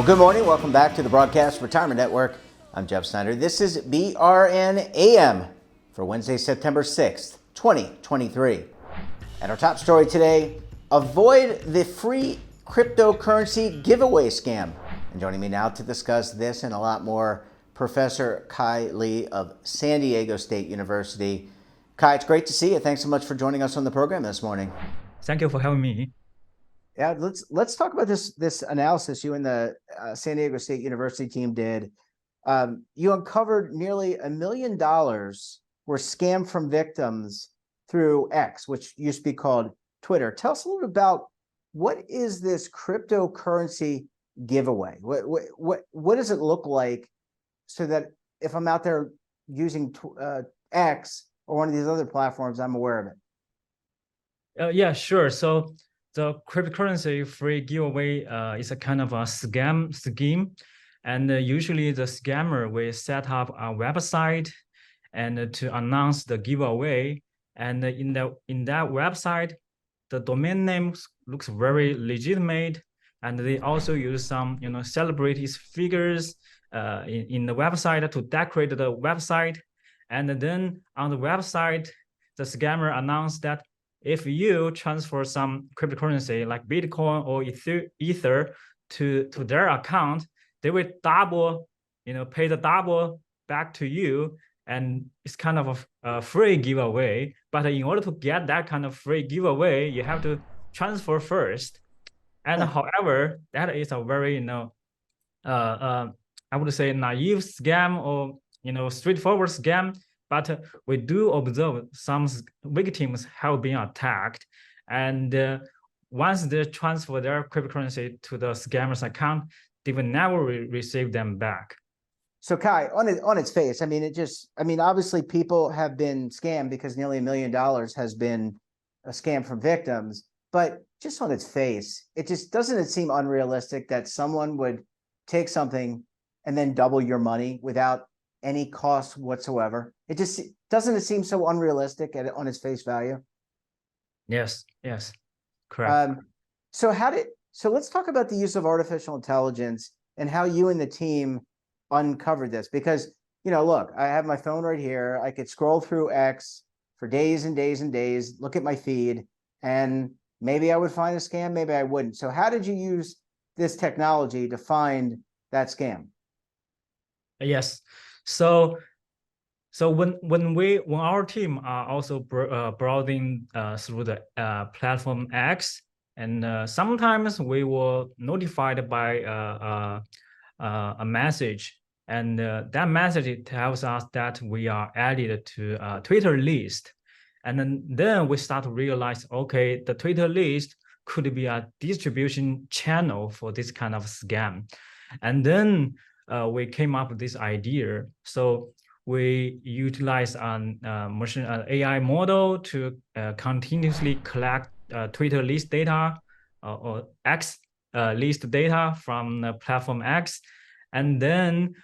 Well, good morning. Welcome back to the Broadcast Retirement Network. I'm Jeff Snyder. This is BRN AM for Wednesday, September 6th, 2023. And our top story today, avoid the free cryptocurrency giveaway scam. And joining me now to discuss this and a lot more, Professor Kai Lee of San Diego State University. Kai, it's great to see you. Thanks so much for joining us on the program this morning. Thank you for having me. Yeah, let's talk about this analysis you and the San Diego State University team did. You uncovered nearly $1 million were scammed from victims through X, which used to be called Twitter. Tell us a little bit about what is this cryptocurrency giveaway? What does it look like, so that if I'm out there using X or one of these other platforms, I'm aware of it? Yeah, sure. So the cryptocurrency free giveaway is a kind of a scam scheme. And usually the scammer will set up a website and to announce the giveaway. And in that website, the domain name looks very legitimate. And they also use some celebrities figures in the website to decorate the website. And then on the website, the scammer announced that if you transfer some cryptocurrency like Bitcoin or Ether to their account, they will double, pay the double back to you. And it's kind of a free giveaway. But in order to get that kind of free giveaway, you have to transfer first. And however, that is a very, I would say naive scam or, straightforward scam. But we do observe some victims have been attacked. And once they transfer their cryptocurrency to the scammer's account, they will never receive them back. So Kai, on its face, obviously people have been scammed because nearly $1 million has been a scam from victims. But just on its face, doesn't it seem unrealistic that someone would take something and then double your money without any cost whatsoever? Doesn't it seem so unrealistic on its face value? Yes, correct. So let's talk about the use of artificial intelligence and how you and the team uncovered this. Because, look, I have my phone right here. I could scroll through X for days and days and days, look at my feed, and maybe I would find a scam, maybe I wouldn't. So how did you use this technology to find that scam? Yes. So when our team are also browsing through the platform X, and sometimes we were notified by a message, and that message tells us that we are added to a Twitter list. And then we start to realize, okay, the Twitter list could be a distribution channel for this kind of scam. And then we came up with this idea. So we utilize an machine AI model to continuously collect Twitter list data or X list data from the platform X. And then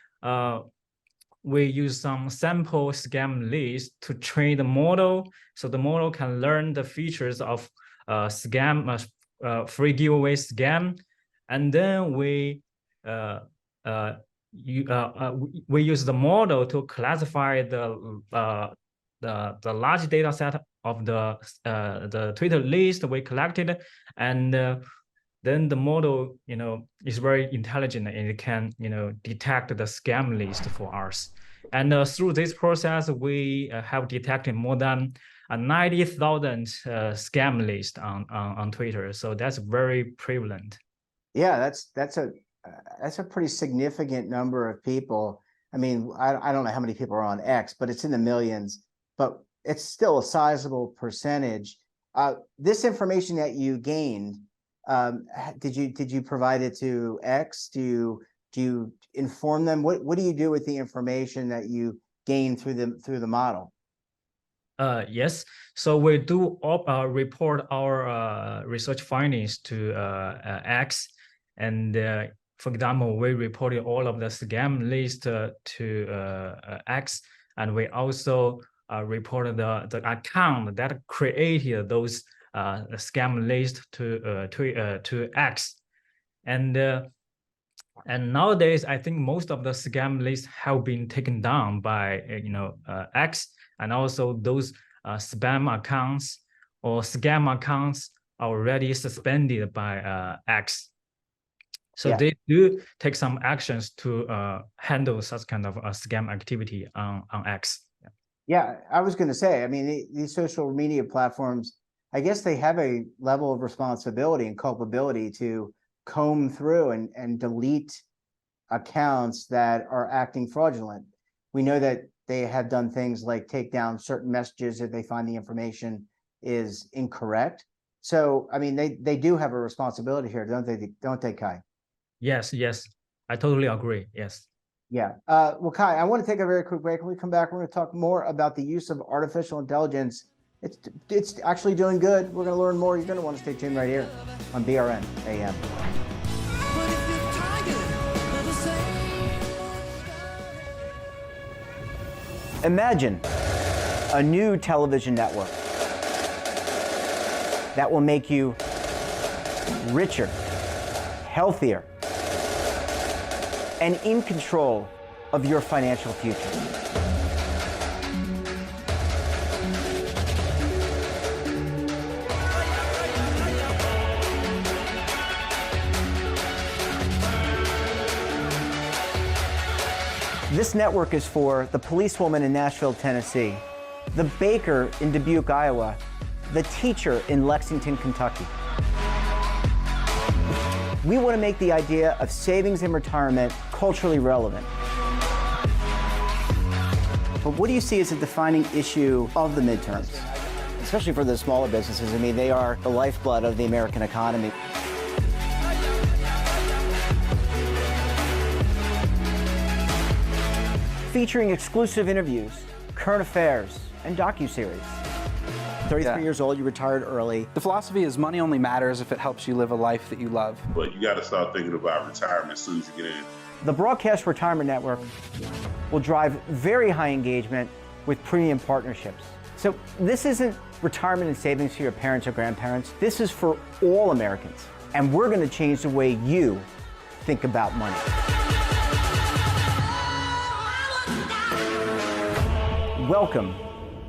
we use some sample scam list to train the model, so the model can learn the features of scam, free giveaway scam. And then we use the model to classify the large data set of the Twitter list we collected, and then the model, is very intelligent and it can, detect the scam list for us. And through this process, we have detected more than 90,000 scam list on Twitter. So that's very prevalent. Yeah, that's a pretty significant number of people. I don't know how many people are on X, but it's in the millions. But it's still a sizable percentage. This information that you gained, did you provide it to X? Do you inform them? What do you do with the information that you gain through the model? Yes, so we do report our research findings to X, and for example, we reported all of the scam list to X, and we also reported the account that created those scam list to X. And And nowadays, I think most of the scam lists have been taken down by X, and also those spam accounts or scam accounts are already suspended by X. So Yeah. they do take some actions to handle such kind of scam activity on X. Yeah, I was going to say, I mean, these social media platforms, I guess they have a level of responsibility and culpability to comb through and delete accounts that are acting fraudulent. We know that they have done things like take down certain messages if they find the information is incorrect. So, I mean, they do have a responsibility here, don't they, Kai? Yes, I totally agree. Yes. Yeah. Well, Kai, I want to take a very quick break. When we come back, we're going to talk more about the use of artificial intelligence. It's actually doing good. We're going to learn more. You're going to want to stay tuned right here on BRN AM. Imagine a new television network that will make you richer, healthier, and in control of your financial future. This network is for the policewoman in Nashville, Tennessee, the baker in Dubuque, Iowa, the teacher in Lexington, Kentucky. We want to make the idea of savings and retirement culturally relevant. But what do you see as a defining issue of the midterms? Especially for the smaller businesses. I mean, they are the lifeblood of the American economy. Featuring exclusive interviews, current affairs, and docuseries. 33 years old, you retired early. The philosophy is money only matters if it helps you live a life that you love. But you got to start thinking about retirement as soon as you get in. The Broadcast Retirement Network will drive very high engagement with premium partnerships. So this isn't retirement and savings for your parents or grandparents. This is for all Americans. And we're going to change the way you think about money. Welcome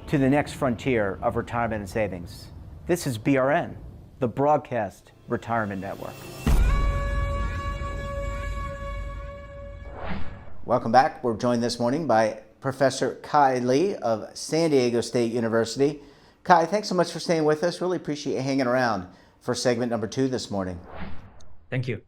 to the next frontier of retirement and savings. This is BRN, the Broadcast Retirement Network. Welcome back. We're joined this morning by Professor Kai Lee of San Diego State University. Kai, thanks so much for staying with us. Really appreciate you hanging around for segment number 2 this morning. Thank you.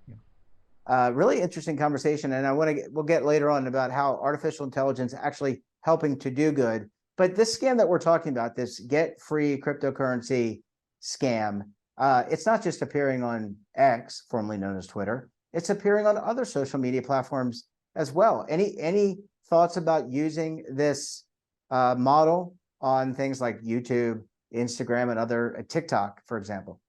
Really interesting conversation, and we'll get later on about how artificial intelligence actually helping to do good. But this scam that we're talking about, this get free cryptocurrency scam, it's not just appearing on X, formerly known as Twitter. It's appearing on other social media platforms as well. Any thoughts about using this model on things like YouTube, Instagram, and other TikTok, for example?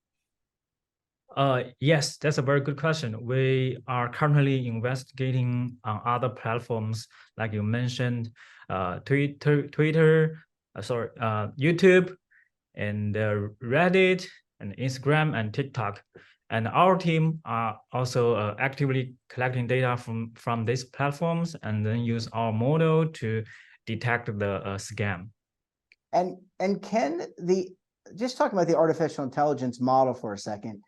Yes, that's a very good question. We are currently investigating on other platforms, like you mentioned, Twitter, YouTube, and Reddit, and Instagram, and TikTok. And our team are also actively collecting data from these platforms, and then use our model to detect the scam. And can just talking about the artificial intelligence model for a second,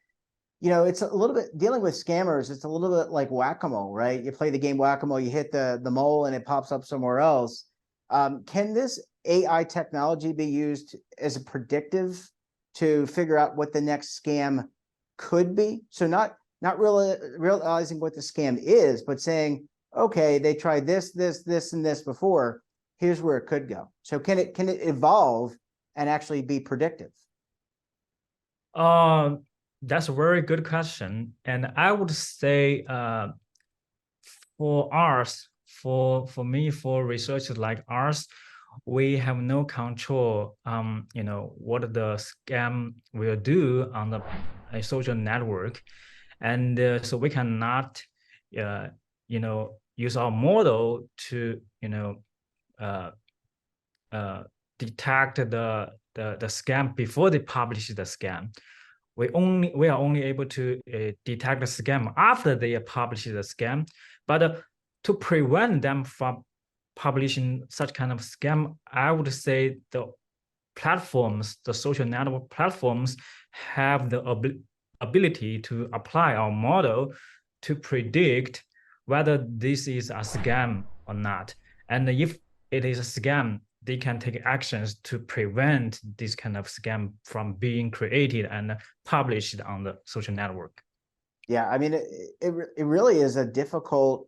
you know, it's a little bit dealing with scammers. It's a little bit like whack-a-mole, right? You play the game whack-a-mole, you hit the mole and it pops up somewhere else. Can this AI technology be used as a predictive to figure out what the next scam could be? So not really realizing what the scam is, but saying, okay, they tried this, and this before. Here's where it could go. So can it evolve and actually be predictive? That's a very good question. And I would say for ours, for me, for researchers like ours, we have no control what the scam will do on a social network. And so we cannot use our model to detect the scam before they publish the scam. we are only able to detect the scam after they publish the scam. But to prevent them from publishing such kind of scam, I would say the platforms, the social network platforms, have the ability to apply our model to predict whether this is a scam or not. And if it is a scam, they can take actions to prevent this kind of scam from being created and published on the social network. Yeah, I mean, it really is a difficult,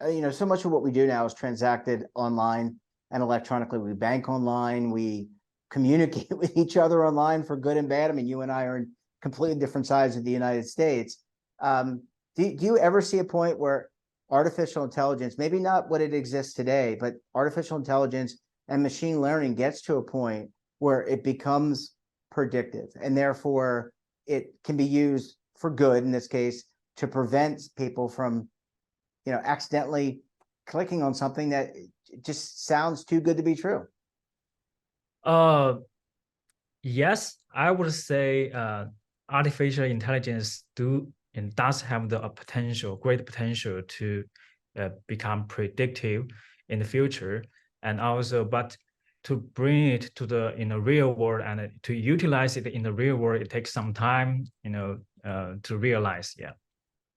so much of what we do now is transacted online and electronically. We bank online, we communicate with each other online for good and bad. I mean, you and I are in completely different sides of the United States. Do you ever see a point where artificial intelligence, maybe not what it exists today, but artificial intelligence and machine learning gets to a point where it becomes predictive, and therefore it can be used for good, in this case, to prevent people from, accidentally clicking on something that just sounds too good to be true? Yes, I would say artificial intelligence does have the great potential to become predictive in the future, and also, but to bring it to the real world and to utilize it in the real world, it takes some time, to realize. Yeah.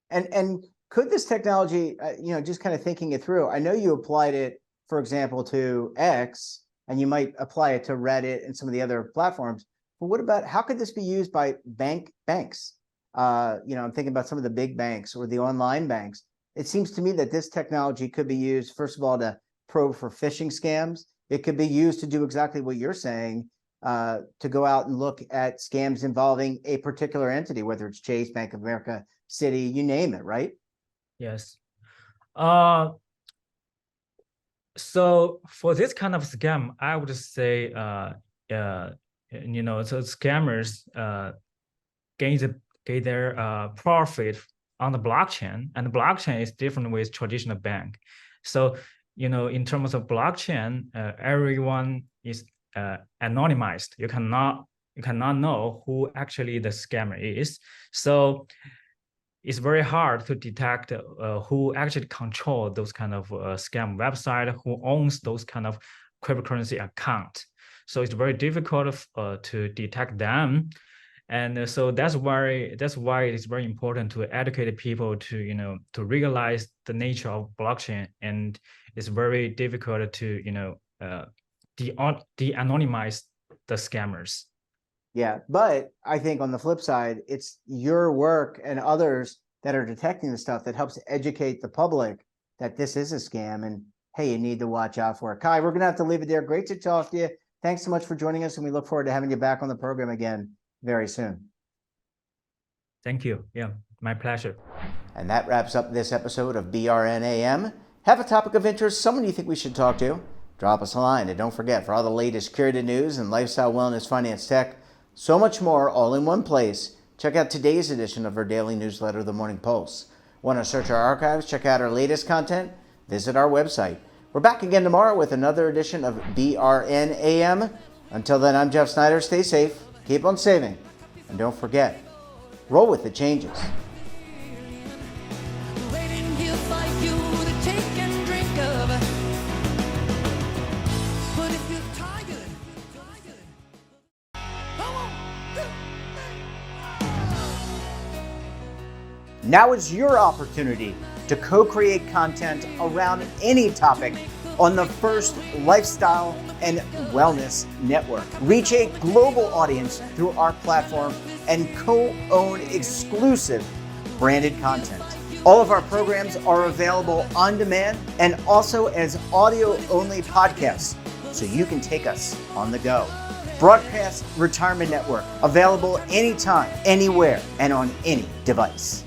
And could this technology, just kind of thinking it through, I know you applied it, for example, to X, and you might apply it to Reddit and some of the other platforms. But what about, how could this be used by banks? I'm thinking about some of the big banks or the online banks. It seems to me that this technology could be used, first of all, to probe for phishing scams. It could be used to do exactly what you're saying, to go out and look at scams involving a particular entity, whether it's Chase, Bank of America, Citi, you name it, right? Yes. So for this kind of scam, I would say, so scammers get their profit on the blockchain, and the blockchain is different with traditional bank. So, in terms of blockchain, everyone is anonymized. You cannot know who actually the scammer is. So it's very hard to detect who actually control those kind of scam website, who owns those kind of cryptocurrency account. So it's very difficult to detect them. And so that's why it is very important to educate people to realize the nature of blockchain, and it's very difficult to de-anonymize the scammers. Yeah, but I think on the flip side, it's your work and others that are detecting the stuff that helps educate the public that this is a scam, and hey, you need to watch out for it. Kai, we're gonna have to leave it there. Great to talk to you. Thanks so much for joining us, and we look forward to having you back on the program again very soon. Thank you. Yeah, my pleasure. And that wraps up this episode of BRNAM. Have a topic of interest, someone you think we should talk to? Drop us a line. And don't forget, for all the latest curated news and lifestyle, wellness, finance, tech, so much more, all in one place, check out today's edition of our daily newsletter, The Morning Pulse. Want to search our archives, check out our latest content? Visit our website. We're back again tomorrow with another edition of BRNAM. Until then, I'm Jeff Snyder. Stay safe, keep on saving, and don't forget, roll with the changes. Now is your opportunity to co-create content around any topic on the first lifestyle and wellness network. Reach a global audience through our platform and co-own exclusive branded content. All of our programs are available on demand and also as audio-only podcasts, so you can take us on the go. Broadcast Retirement Network, available anytime, anywhere, and on any device.